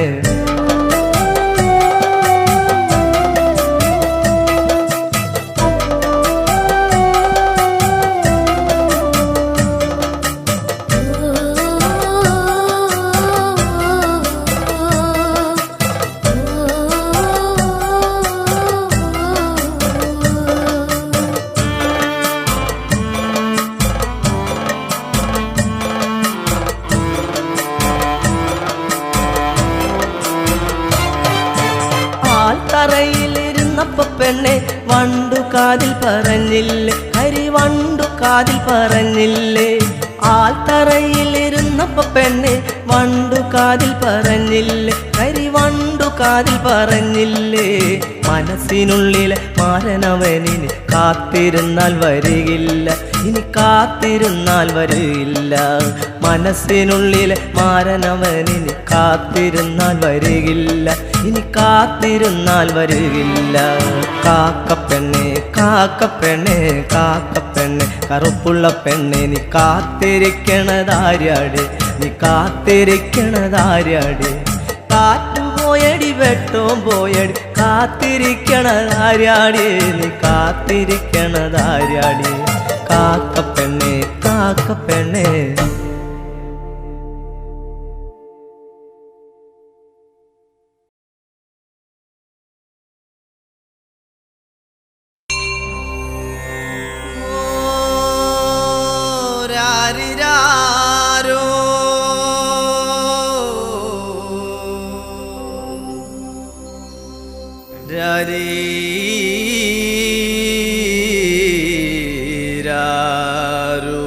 തറയിലിരുന്നപ്പ പെണ്ണെ വണ്ടു കാതിൽ പറഞ്ഞില്ലേ ഹരി വണ്ടു കാതിൽ പറഞ്ഞില്ലേ ആൽത്തറയിലിരുന്നപ്പ പെണ്ണെ വണ്ടു കാതിൽ പറഞ്ഞില്ലേ ഹരി വണ്ടു കാതിൽ പറഞ്ഞില്ലേ മനസ്സിനുള്ളിലെ മാരനവനിന് കാത്തിരുന്നാൽ വരികില്ല ഇനി കാത്തിരുന്നാൽ വരികില്ല മനസ്സിനുള്ളിലെ മാരനവനിന് കാത്തിരുന്നാൽ വരികില്ല ഇനി കാത്തിരുന്നാൽ വരികില്ല കാക്കപ്പെണ്ണെ കാക്കപ്പെണ്ണെ കാക്കപ്പെണ്ണെ കറുപ്പുള്ള പെണ്ണെ നീ കാത്തിരിക്കണതാര്യാട് നീ കാത്തിരിക്കണതാര്യാട് കാറ്റു പോയടി വെട്ടോം പോയടി കാത്തിരിക്കണതാര്യാടി നീ കാത്തിരിക്കണതാര്യാടി കാക്കപ്പെണ്ണെ കാക്കപ്പെണ്ണെ രാരേ രാരോ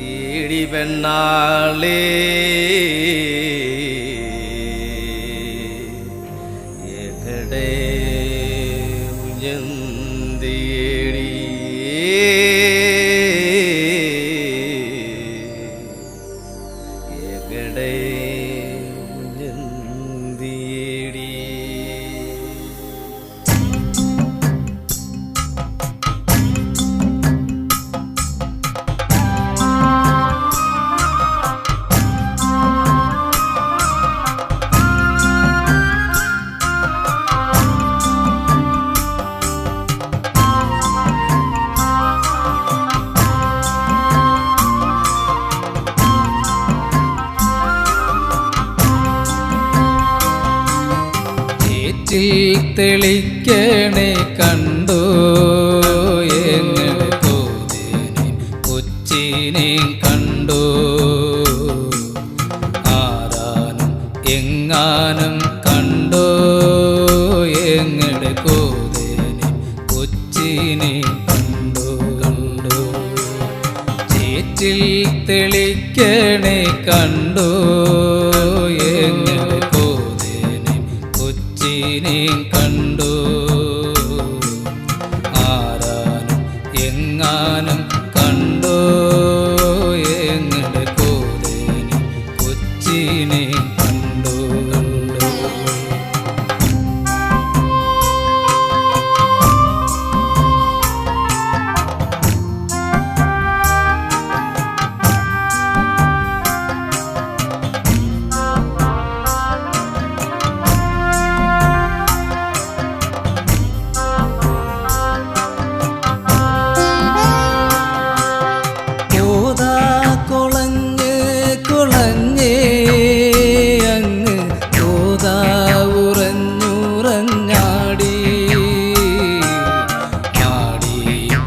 ഈടി പെണ്ണാളേ എകടെ ഉയർന്നേടി എകടെ ഉയർന്നേടി തെളിക്കണേ കണ്ടോ എങ്ങനെ കോതിനെ കൊച്ചിനെ കണ്ടോ ആരാനും എങ്ങാനും കണ്ടോ എങ്ങനെ കോതിനെ കൊച്ചിനെ കണ്ടോ കണ്ടോ ചേറ്റിൽ തെളിക്കണേ കണ്ടോ എങ്ങനെ കൊച്ചിനെ കണ്ടോ ആരാനും എങ്ങാനും കണ്ടോ എങ്ങനെ കോതേനെ കൊച്ചിനെ കണ്ടോ കണ്ടോ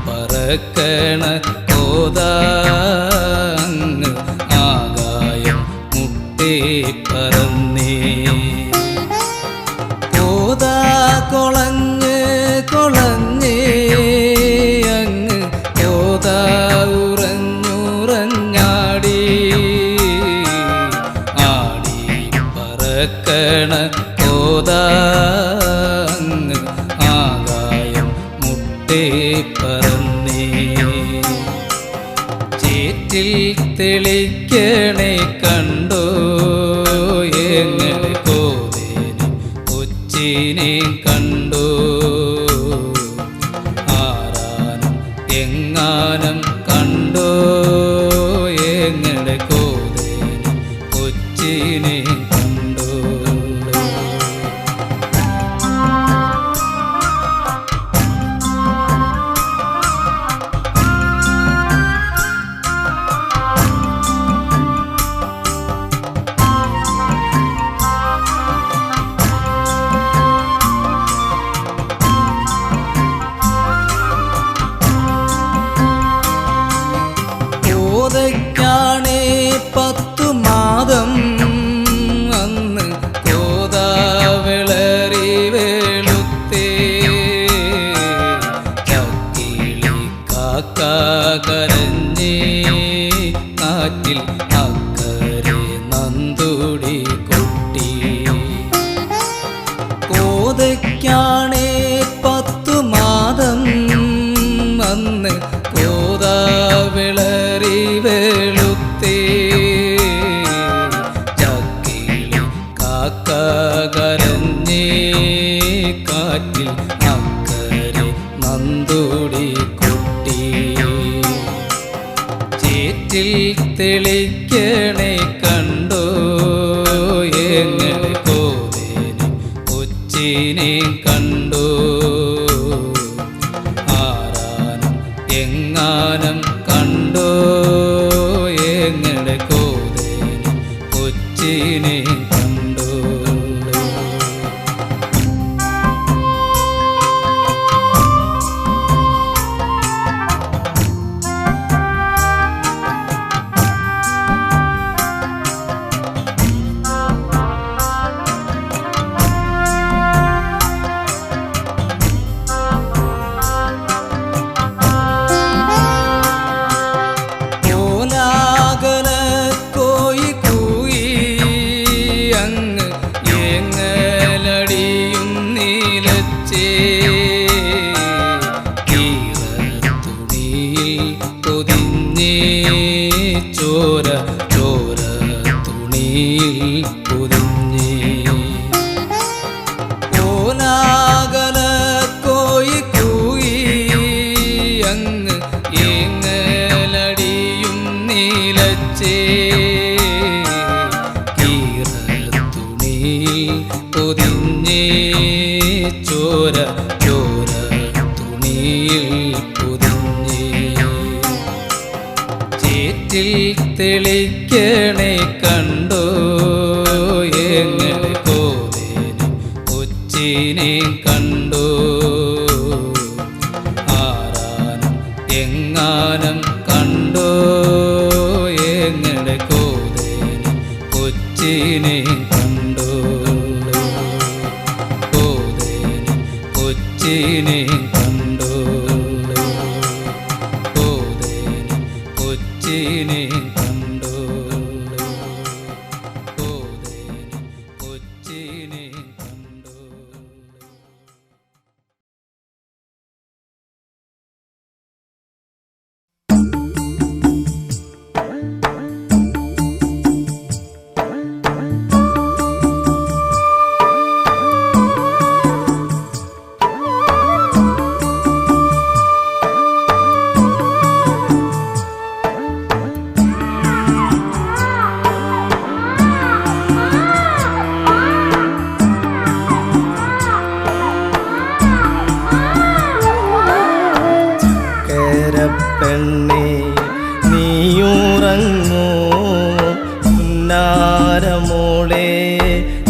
പറക്കണ കോതാങ്ങ് ആകായം മുട്ടേ പറന്നേ കോതാ കൊളഞ്ഞ് കൊളഞ്ഞേ അങ്ങ് കോതാ ഉറഞ്ഞുറഞ്ഞാടി ആടി പറക്കണ കോതാങ്ങ് ആകായം മുട്ടേ പറന്നേ ചേറ്റിൽ തെളിക്കണേ കണ്ടോ എങ്ങനെ കോതേനെ കൊച്ചിനെ കണ്ടോ ആരാനും എങ്ങാനും കണ്ടോ എങ്ങനെ കോതേനെ കൊച്ചിനെ കണ്ടോ കോതയ്ക്കാണേ 10 മാതം അന്ന് കോതാ വിളറി വെളുത്തേ ചക്കിളി കാക്ക കരഞ്ഞേ കാറ്റിൽ അക്കരെ നന്തുടി കൊട്ടി കോതയ്ക്കാണേ 10 മാതം അന്ന് കോതാ വിളറി വെളുത്തേ ചക്കിളി കാക്ക കരഞ്ഞേ കാറ്റിൽ അക്കരെ നന്തുടി കൊട്ടി ചേറ്റിൽ തെളിക്കണേ കണ്ടോ എങ്ങനെ കോതേനെ കൊച്ചിനെ കണ്ടോ ആരാനും എങ്ങാനും കണ്ടോ എങ്ങനെ കോതേനെ കൊച്ചിനെ കണ്ടോ തുണിയിൽ പൊതിഞ്ഞേ ഓലാകല കോയി കൂയി അങ്ങ് ഏങ്ങലടിയും നീലച്ചേ കീറത്തുണിയിൽ പൊതിഞ്ഞേ ചോര ചോര തുണിയിൽ പൊതിഞ്ഞേ ചേറ്റിൽ തെളിക്കണേ കണ്ടോ എങ്ങനെ കോതേനും കൊച്ചിനെ കണ്ടോ ആരാനും എങ്ങാനും കണ്ടോ എങ്ങനെ കോതേനും കൊച്ചിനെ കണ്ടോ കോതേനും കൊച്ചിനെ കണ്ടോ കോതേനും കൊച്ചിനെ കണ്ടോ കോതേനും കൊച്ചിനെ കണ്ടോ. പെണ്ണേ നീയുറങ്ങൂ പുന്നാരമോളെ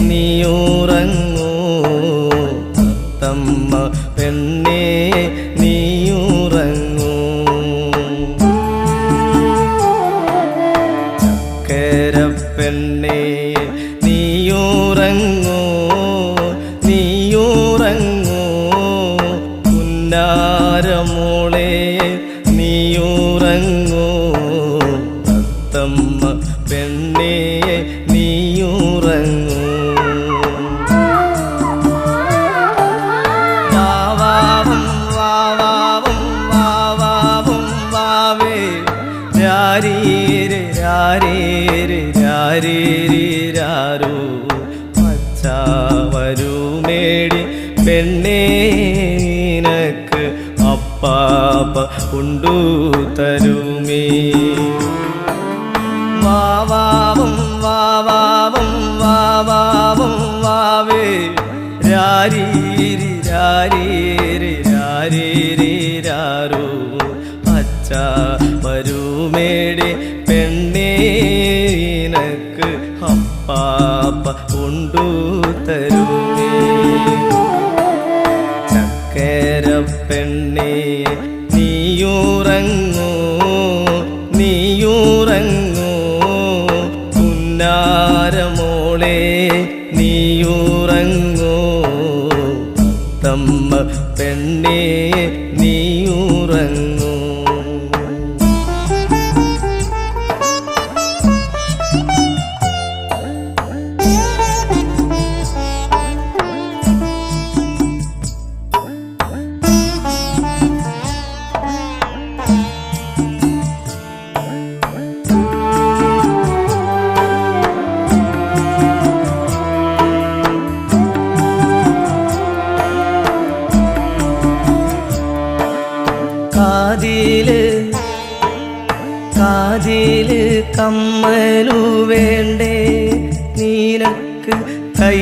നീയുറങ്ങൂ തമ്മ പെണ്ണേ നീയുറങ്ങൂ ചക്കര പെണ്ണേ നീയുറങ്ങൂ നീയുറങ്ങൂ പുന്നാരമോളെ നീയുറങ്ങൂ തത്തമ്മ പെണ്ണേ നീയുറങ്ങൂ വാവാവും വാവാവും വാവാവും വാവേ രാരീരെ രാരീരെ രാരീരി രാരോ പച്ച വരുമേടി പെണ്ണേ നിനക്ക് അപ്പാപ്പ കൊണ്ടു തരുമേ വാവാവും വാവാവും വാവാവും വാവേ രാരീരി രാരീരി രാരീരി രാരോ അച്ഛ വരുമേടി പെണ്ണേ നിനക്ക് അപ്പാപ്പ കൊണ്ടു തരുമേ ചക്കര പെണ്ണേ നീയുറങ്ങൂ നീയുറങ്ങൂ പുന്നാരമോളെ നീയുറങ്ങൂ തമ്മ പെണ്ണേ നീയുറങ്ങൂ കാതില് കമ്മലു വേണ്ടേ നിനക്ക് കൈ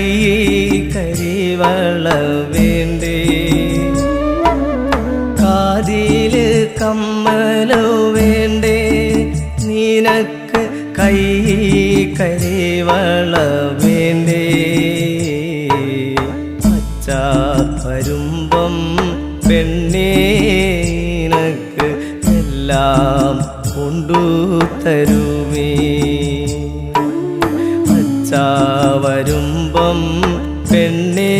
കരിവള വേണ്ടേ കാതില് കമ്മലു വേണ്ടേ നിനക്ക് കൈ കരിവള വേണ്ടേ അച്ഛ വരുമ്പം പെണ്ണേ നിനക്ക് എല്ലാം കൊണ്ടു തരുമേ അച്ഛ വരുമ്പം പെണ്ണേ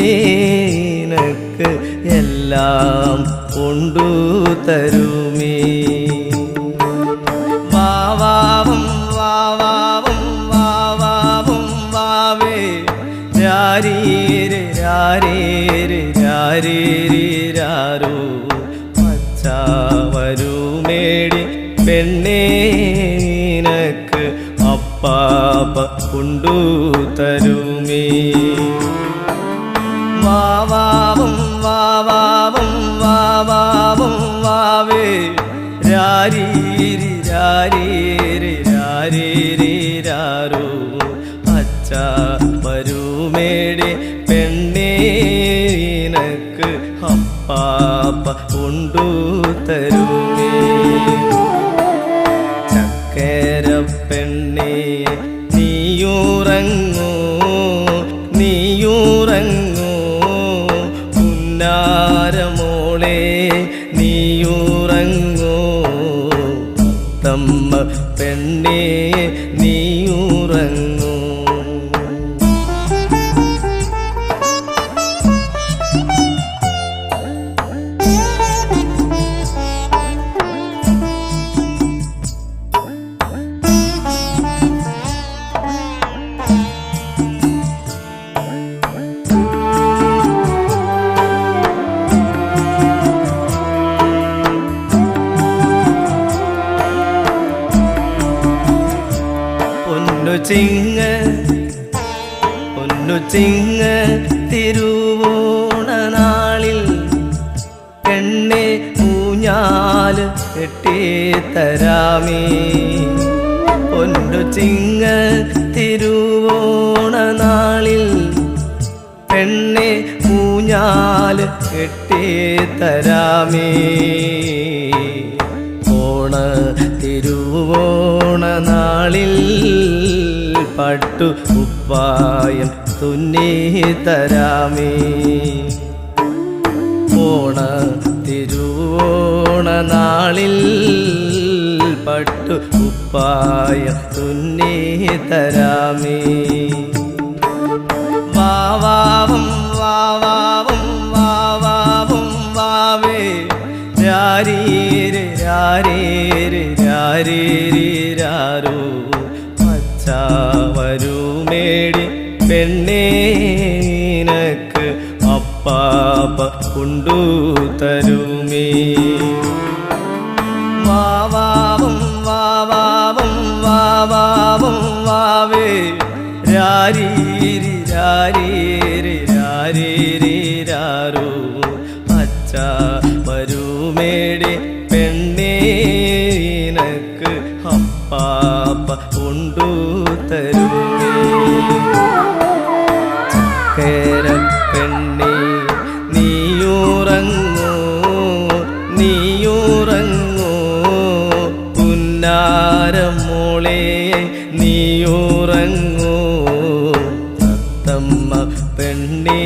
നിനക്ക് എല്ലാം കൊണ്ടു തരുമേ വാവാവും വാവാവും വാവാവും വാവേ രാരീരെ രാരീരെ രാരീരി രാരോ അച്ഛ വരുമേടി പെണ്ണേ നിനക്ക് അപ്പാപ്പ കൊണ്ടു തരുമേ. വാവാവും വാവാവും വാവാവും വാവേ രാരീരി രാരീരി രാരീരി രാരോ അച്ഛ വരുമേടെ പെണ്ണേ നിനക്ക് അപ്പാപ്പ കൊണ്ടു തരുമേ. ചക്കര പെണ്ണേ നീയുറങ്ങൂ നീയുറങ്ങൂ പുന്നാരമോളെ നീയുറങ്ങൂ തമ്മ പെണ്ണേ നീയുറങ്ങൂ. പൊന്നു ചിങ്ങ തിരുവോണ നാളിൽ പെണ്ണെ ഊഞ്ഞാല് കെട്ടിത്തരാമേ. പൊന്നു ചിങ്ങ തിരുവോണ നാളിൽ പെണ്ണെ ഊഞ്ഞാല് കെട്ടിത്തരാമേ. ഓണ തിരുവോണ നാളിൽ പട്ടു കുപ്പായം തുന്നി തരാമേ. ഓണ തിരുവോണ നാളിൽ പട്ടു കുപ്പായം തുന്നി തരാമേ. വാവാവും വാവാവും വാവാവും വാവേ രാരീരി രാരീരി രാരീരി രാരോ അച്ഛ വരുമേടി പെണ്ണേ നിനക്ക് അപ്പാപ്പ കൊണ്ടു തരുമേ. വാവാവും വാവാവും വാവാവും വാവേ രാരീരി രാരീരി രാരീരി രാരോ അച്ഛ വരുമേടി പെണ്ണേ നിനക്ക് അപ്പാപ്പ കൊണ്ടു തരുമേ. ചക്കര പെണ്ണേ നീയുറങ്ങൂ നീയുറങ്ങൂ പുന്നാരമോളെ നീയുറങ്ങൂ തത്തമ്മ പെണ്ണേ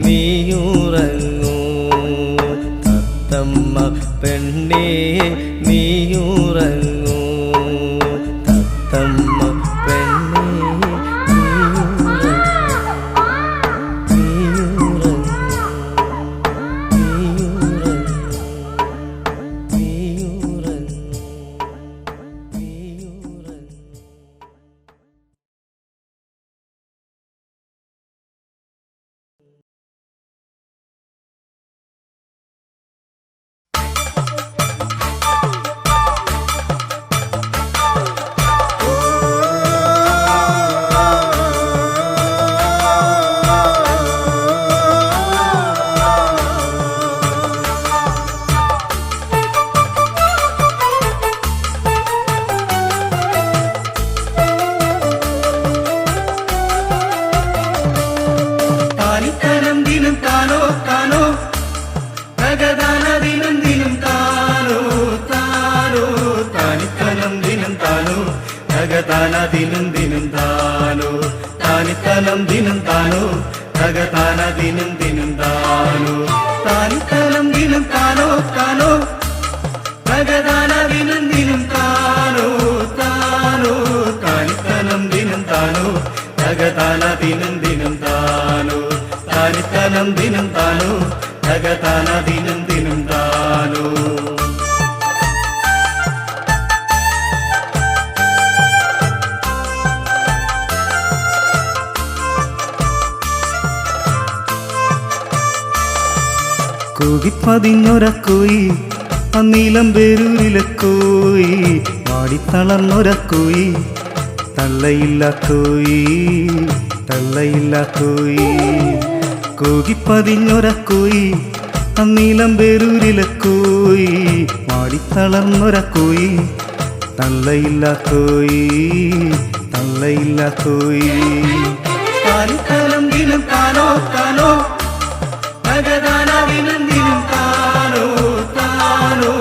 നീയുറങ്ങൂ തത്തമ്മ പെണ്ണേ നീയുറങ്ങൂ തത്തമ്മ പെണ്ണേ നീയുറങ്ങൂ നീയുറങ്ങൂ നീയുറങ്ങൂ നീയുറങ്ങൂ. താനിത്തനം ദിനം താനോ താനോ തകതാന ദിനം ദിനം താനോ താനോ താനിത്തനം ദിനം താനോ തകതാന ദിനം ദിനം താനോ താനിത്തനം ദിനം താനോ തകതാന ദിനം ദിനം താനോ താനിത്തനം ദിനം താനോ താനോ തകതാന ദിനം ദിനം താനോ താനോ താനിത്തനം ദിനം താനോ തകതാന ദിനം ദിനം താനോ താനിത്തനം ദിനം താനോ തകതാന ദിനം ദിനം താനോ. കൂകിപ്പതിഞ്ഞൊരക്കോയി അന്നീലം പേരൂരിലെ കോയി വാടിത്തളർന്നൊരക്കോയി തള്ളയില്ല കോയി തള്ളയില്ല കോയി കൂകിപ്പതിഞ്ഞൊര കോയി അന്നീലം പേരൂരിലെ കോയി മാടിത്തളർന്നൊര കോയി തള്ളയില്ല കോയി തള്ളയില്ല കോയി താനിത്തലം ദിനം താനോ താനോ തകതാന ദിനം ദിനം താനോ താനോ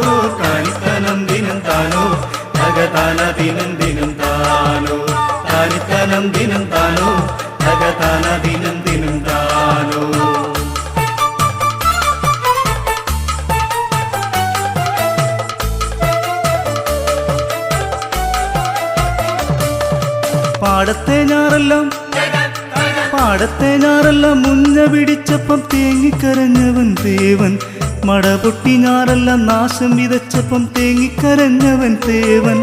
താനിത്തനം ദിനം താനോ തകതാന ദിനം ദിനം താനോ താനിത്തനം ദിനം താനോ തകതാന ദിനം ദിനം താനോ പാടത്തെ ഞാറെല്ലാം മുഞ്ഞ പിടിച്ചപ്പം തേങ്ങിക്കരഞ്ഞവൻ ദേവൻ മടപൊട്ടി ഞാറെല്ലാം നാശം വിതച്ചപ്പം തേങ്ങിക്കരഞ്ഞവൻ ദേവൻ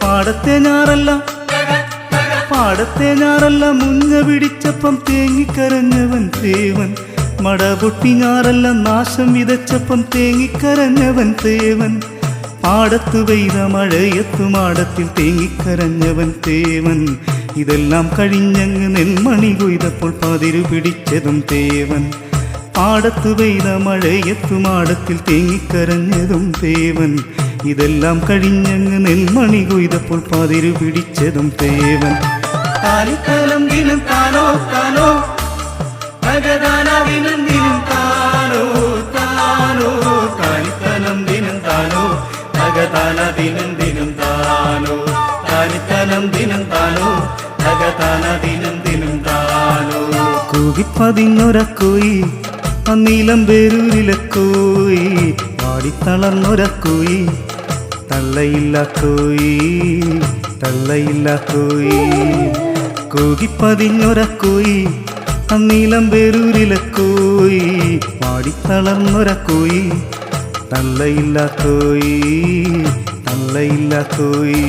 പാടത്തെ ഞാറെല്ലാം മുഞ്ഞ പിടിച്ചപ്പം തേങ്ങിക്കരഞ്ഞവൻ ദേവൻ മടപൊട്ടി ഞാറെല്ലാം നാശം വിതച്ചപ്പം തേങ്ങിക്കരഞ്ഞവൻ ദേവൻ പാടത്തു പെയ്ത മഴയത്തു മാടത്തിൽ തേങ്ങിക്കരഞ്ഞവൻ തേവൻ ഇതെല്ലാം കഴിഞ്ഞങ്ങ് നെന്മണി കൊയ്തപ്പോൾ പതിരു പിടിച്ചതും തേവൻ പാടത്തു പെയ്ത മഴയത്തു മാടത്തിൽ തേങ്ങിക്കരഞ്ഞതും തേവൻ ഇതെല്ലാം കഴിഞ്ഞങ്ങ് നെന്മണി കൊയ്തപ്പോൾ പതിരു പിടിച്ചതും തേവൻ താനിത്തലം ദിനം താനോ താനോ തകതാന ദിനം ദിനം താനോ താനോ താനിത്തനം ദിനം താനോ തകതാന ദിനം ദിനം താനോ താനിത്തനം ദിനം താനോ തകതാന ദിനം ദിനം താനോ കൂകിപ്പതിഞ്ഞൊര കോയി അന്നീലം പേരൂരിലെ കോയി പാടിത്തളർന്നൊര കോയി തള്ളയില്ല കോയി തള്ളയില്ല കോയി കൂകിപ്പതിഞ്ഞൊര കോയി അന്നീലം പേരൂരിലെ കോയി പാടിത്തളർന്നൊര കോയി തള്ളയില്ല കോയി തള്ളയില്ല കോയി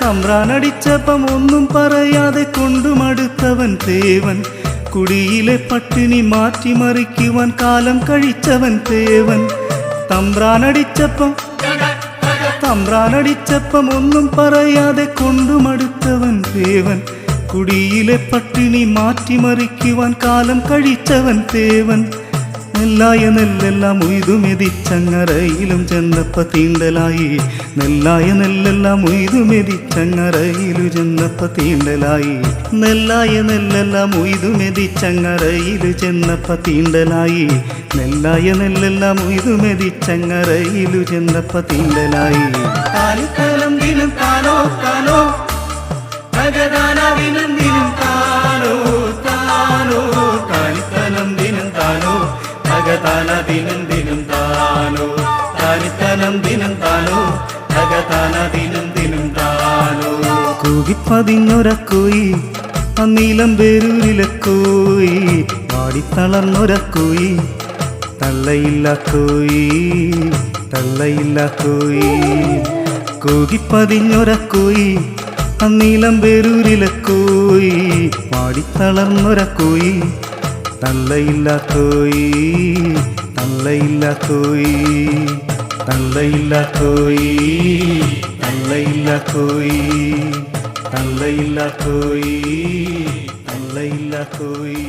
തമ്പ്രാനടിച്ചപ്പം ഒന്നും പറയാതെ കൊണ്ടുമടുത്തവൻ തേവൻ കുടിയിലെ പട്ടിണി മാറ്റിമറിക്കുവാൻ കാലം കഴിച്ചവൻ തേവൻ തമ്പ്രാനടിച്ചപ്പം ഒന്നും പറയാതെ കൊണ്ടുമടുത്തവൻ തേവൻ കുടിയിലെ പട്ടിണി മാറ്റിമറിക്കുവാൻ കാലം കഴിച്ചവൻ തേവൻ നെല്ലായ നെല്ലെല്ലാം ഉയ്തുമെതിച്ചങ്ങറയിലും ചെന്നപ്പ തീണ്ടലായി നെല്ലായ നെല്ലെല്ലാം ഉയ്തുമെതിച്ചങ്ങറയിലു ചെന്നപ്പ തീണ്ടലായി നെല്ലായ നെല്ലെല്ലാം ഉയ്തുമെതിച്ചങ്ങറയിലു ചെന്നപ്പ തീണ്ടലായി നെല്ലായ നെല്ലെല്ലാം ഉയ്തുമെതിച്ചങ്ങറയിലു ചെന്നപ്പ തീണ്ടലായി താനിത്തലം ദിനം താനോ താനോ തകതാന ദിനം ദിനം താനോ താനോ താനിത്തനം ദിനം താനോ തകതാന ദിനം ദിനം താനോ താനിത്തനം ദിനം താനോ തകതാന ദിനം ദിനം താനോ കൂകിപ്പതിഞ്ഞൊര കോയി അന്നീലം പേരൂരിലെ കോയി പാടിത്തളർന്നൊര കോയി തള്ളയില്ല കോയി തള്ളയില്ല കോയി കൂകിപ്പതിഞ്ഞൊര കോയി അന്നീലം പേരൂരിലെ കോയി പാടിത്തളർന്നൊര കോയി തള്ളയില്ല കോയി തള്ളയില്ല കോയി തള്ളയില്ല കോയി തള്ളയില്ല കോയി തള്ളയില്ല കോയി തള്ളയില്ല കോയി